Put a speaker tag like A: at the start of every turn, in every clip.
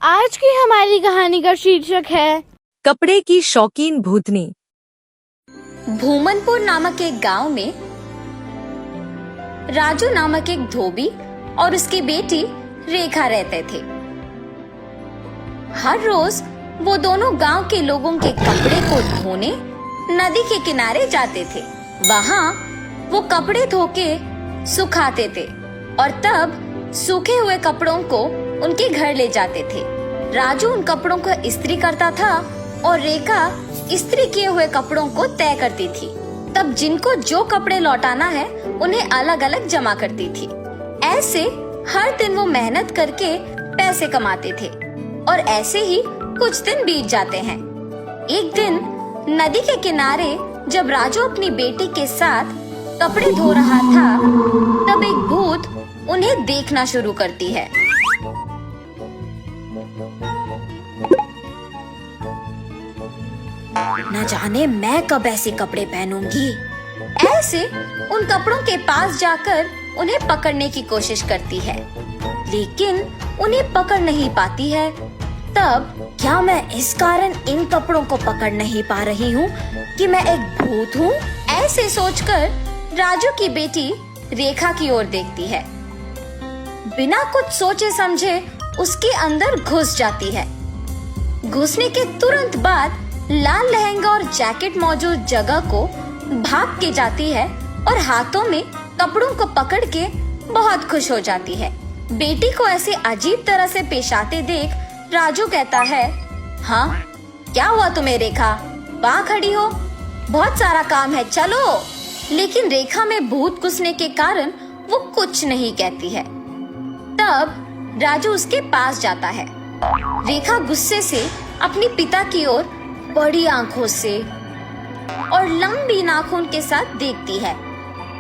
A: आज की हमारी कहानी का शीर्षक है
B: कपड़े की शौकीन भूतनी।
C: भूमनपुर नामक एक गांव में राजू नामक एक धोबी और उसकी बेटी रेखा रहते थे। हर रोज वो दोनों गांव के लोगों के कपड़े को धोने नदी के किनारे जाते थे। वहां वो कपड़े धोके सुखाते थे और तब सूखे हुए कपड़ों को उनके घर ले जाते थे। राजू उन कपड़ों को इस्त्री करता था और रेखा इस्त्री किए हुए कपड़ों को तय करती थी। तब जिनको जो कपड़े लौटाना है उन्हें अलग अलग जमा करती थी। ऐसे हर दिन वो मेहनत करके पैसे कमाते थे और ऐसे ही कुछ दिन बीत जाते हैं। एक दिन नदी के किनारे जब राजू अपनी बेटी के साथ कपड़े धो रहा था, तब एक भूत उन्हें देखना शुरू करती है। न जाने मैं कब ऐसे कपड़े पहनूंगी। ऐसे उन कपड़ों के पास जाकर उन्हें पकड़ने की कोशिश करती है, लेकिन उन्हें पकड़ नहीं पाती है। तब क्या मैं इस कारण इन कपड़ों को पकड़ नहीं पा रही हूँ कि मैं एक भूत हूँ? ऐसे सोचकर राजू की बेटी रेखा की ओर देखती है। बिना कुछ सोचे समझे उसके अंदर घुस जाती है। घुसने के तुरंत बाद लाल लहंगा और जैकेट मौजूद जगह को भाग के जाती है और हाथों में कपड़ों को पकड़ के बहुत खुश हो जाती है। बेटी को ऐसे अजीब तरह से पेश आते देख राजू कहता है, हाँ क्या हुआ तुम्हें रेखा? वहाँ खड़ी हो, बहुत सारा काम है, चलो। लेकिन रेखा में भूत घुसने के कारण वो कुछ नहीं कहती है। तब राजू उसके पास जाता है। रेखा गुस्से से अपने पिता की ओर बड़ी आंखों से और लंबी नाखून के साथ देखती है।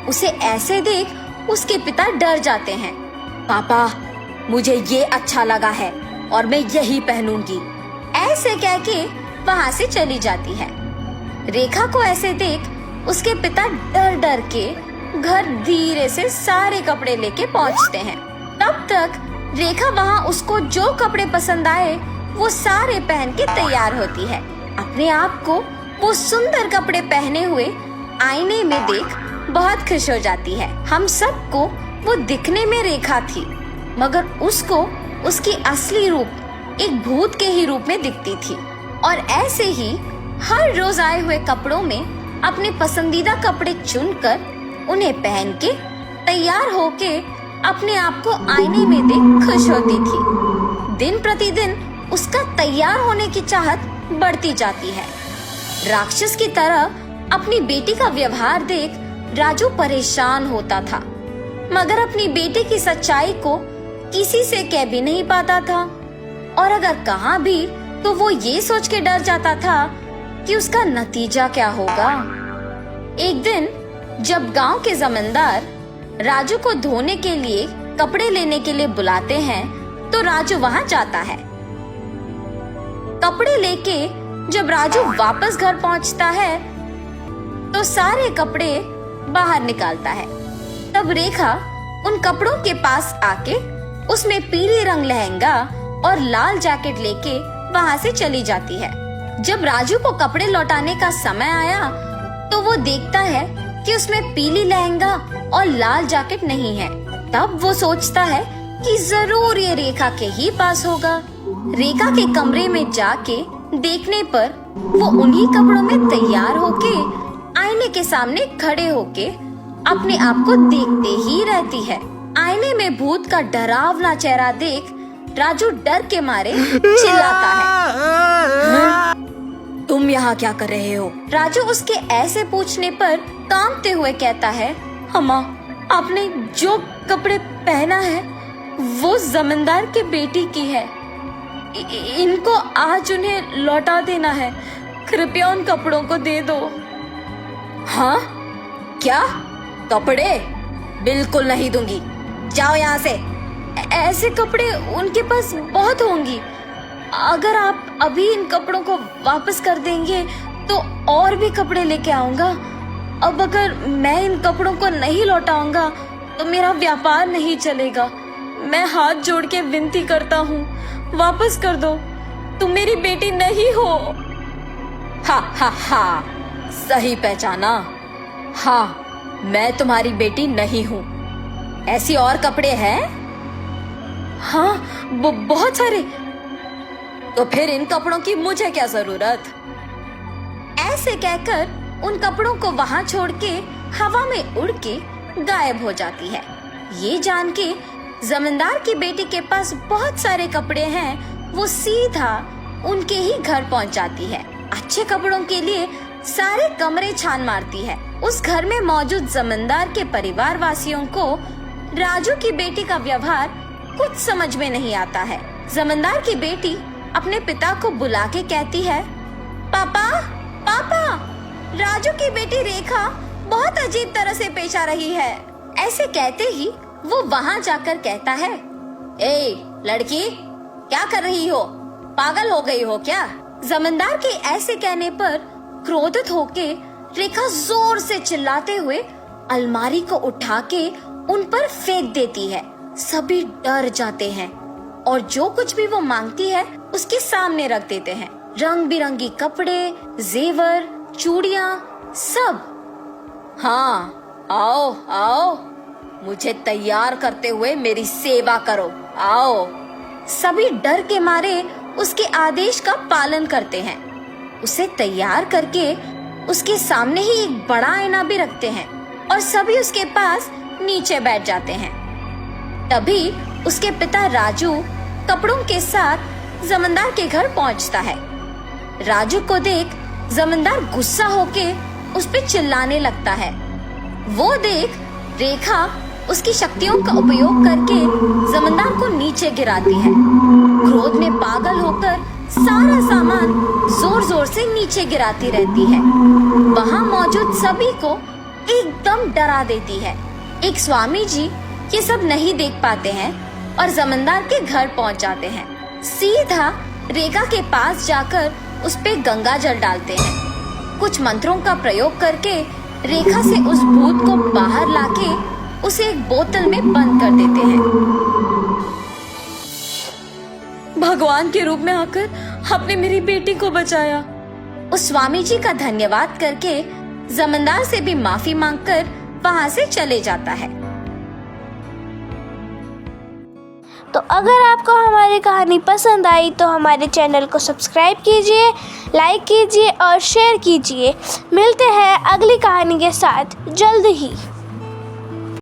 C: उसे ऐसे देख उसके पिता डर जाते हैं। पापा, मुझे ये अच्छा लगा है और मैं यही पहनूंगी, ऐसे कह के वहाँ से चली जाती है। रेखा को ऐसे देख उसके पिता डर डर के घर धीरे से सारे कपड़े लेके पहुँचते हैं। तब तक रेखा वहाँ उसको जो कपड़े पसंद आए वो सारे पहन के तैयार होती है। अपने आप को वो सुंदर कपड़े पहने हुए आईने में देख बहुत खुश हो जाती है। हम सबको वो दिखने में रेखा थी, मगर उसको उसकी असली रूप एक भूत के ही रूप में दिखती थी। और ऐसे ही हर रोज आए हुए कपड़ों में अपने पसंदीदा कपड़े चुनकर उन्हें पहन के तैयार होके अपने आप को आईने में देख खुश होती थी। दिन प्रतिदिन उसका तैयार होने की चाहत बढ़ती जाती है। राक्षस की तरह अपनी बेटी का व्यवहार देख राजू परेशान होता था, मगर अपनी बेटी की सच्चाई को किसी से कह भी नहीं पाता था, और अगर कहा भी तो वो ये सोच के डर जाता था कि उसका नतीजा क्या होगा। एक दिन जब गांव के जमींदार राजू को धोने के लिए कपड़े लेने के लिए बुलाते हैं, तो राजू वहां जाता है। कपड़े लेके जब राजू वापस घर पहुंचता है तो सारे कपड़े बाहर निकालता है। तब रेखा उन कपड़ों के पास आके उसमें पीले रंग लहंगा और लाल जैकेट लेके वहां से चली जाती है। जब राजू को कपड़े लौटाने का समय आया तो वो देखता है कि उसमें पीली लहंगा और लाल जैकेट नहीं है। तब वो सोचता है कि जरूर ये रेखा के ही पास होगा। रेखा के कमरे में जाके देखने पर वो उन्हीं कपड़ों में तैयार होके आईने के सामने खड़े होके अपने आप को देखते ही रहती है। आईने में भूत का डरावना चेहरा देख राजू डर के मारे चिल्लाता है, तुम यहाँ क्या कर रहे हो? राजू उसके ऐसे पूछने पर कांपते हुए कहता है, अम्मा, आपने जो कपड़े पहना है वो जमींदार की बेटी की है। इनको आज उन्हें लौटा देना है, कृपया उन कपड़ों को दे दो। हाँ क्या? कपड़े बिल्कुल नहीं दूंगी, जाओ यहाँ से। ऐसे कपड़े उनके पास बहुत होंगी, अगर आप अभी इन कपड़ों को वापस कर देंगे तो और भी कपड़े लेके आऊंगा। अब अगर मैं इन कपड़ों को नहीं लौटाऊंगा तो मेरा व्यापार नहीं चलेगा। मैं हाथ जोड़ के विनती करता हूँ, वापस कर दो, तुम मेरी बेटी नहीं हो। हा हा हा, सही पहचाना। हाँ, मैं तुम्हारी बेटी नहीं हूँ। ऐसी और कपड़े हैं? हाँ, बहुत सारे। तो फिर इन कपड़ों की मुझे क्या जरूरत? ऐसे कहकर उन कपड़ों को वहां छोड़ के हवा में उड़ के गायब हो जाती है। ये जान के जमींदार की बेटी के पास बहुत सारे कपड़े हैं, वो सीधा उनके ही घर पहुंच जाती है। अच्छे कपड़ों के लिए सारे कमरे छान मारती है। उस घर में मौजूद जमींदार के परिवार वासियों को राजू की बेटी का व्यवहार कुछ समझ में नहीं आता है। जमींदार की बेटी अपने पिता को बुला के कहती है, पापा पापा, राजू की बेटी रेखा बहुत अजीब तरह से पेश आ रही है। ऐसे कहते ही वो वहाँ जाकर कहता है, ए लड़की, क्या कर रही हो? पागल हो गई हो क्या? जमींदार के ऐसे कहने पर क्रोधित होके रेखा जोर से चिल्लाते हुए अलमारी को उठा के उन पर फेंक देती है। सभी डर जाते हैं और जो कुछ भी वो मांगती है उसके सामने रख देते हैं। रंग बिरंगी कपड़े, जेवर, चूड़ियाँ, सब। हाँ, आओ आओ, मुझे तैयार करते हुए मेरी सेवा करो, आओ। सभी डर के मारे उसके आदेश का पालन करते हैं। उसे तैयार करके उसके सामने ही एक बड़ा आईना भी रखते हैं और सभी उसके पास नीचे बैठ जाते हैं। तभी उसके पिता राजू कपड़ों के साथ जमींदार के घर पहुंचता है। राजू को देख जमींदार गुस्सा होके उस पे चिल्लाने लगता है। वो देख रेखा उसकी शक्तियों का उपयोग करके जमींदार को नीचे गिराती है। क्रोध में पागल होकर सारा सामान जोर जोर से नीचे गिराती रहती है। वहाँ मौजूद सभी को एकदम डरा देती है। एक स्वामी जी ये सब नहीं देख पाते हैं और जमींदार के घर पहुँच जाते हैं। सीधा रेखा के पास जाकर उस पे गंगा जल डालते हैं। कुछ मंत्रों का प्रयोग करके रेखा से उस भूत को बाहर लाके उसे एक बोतल में बंद कर देते हैं। भगवान के रूप में आकर आपने मेरी बेटी को बचाया। उस स्वामी जी का धन्यवाद करके जमींदार से भी माफी मांगकर वहाँ से चले जाता है।
A: तो अगर आपको हमारी कहानी पसंद आई तो हमारे चैनल को सब्सक्राइब कीजिए, लाइक कीजिए और शेयर कीजिए। मिलते हैं अगली कहानी के साथ जल्द ही।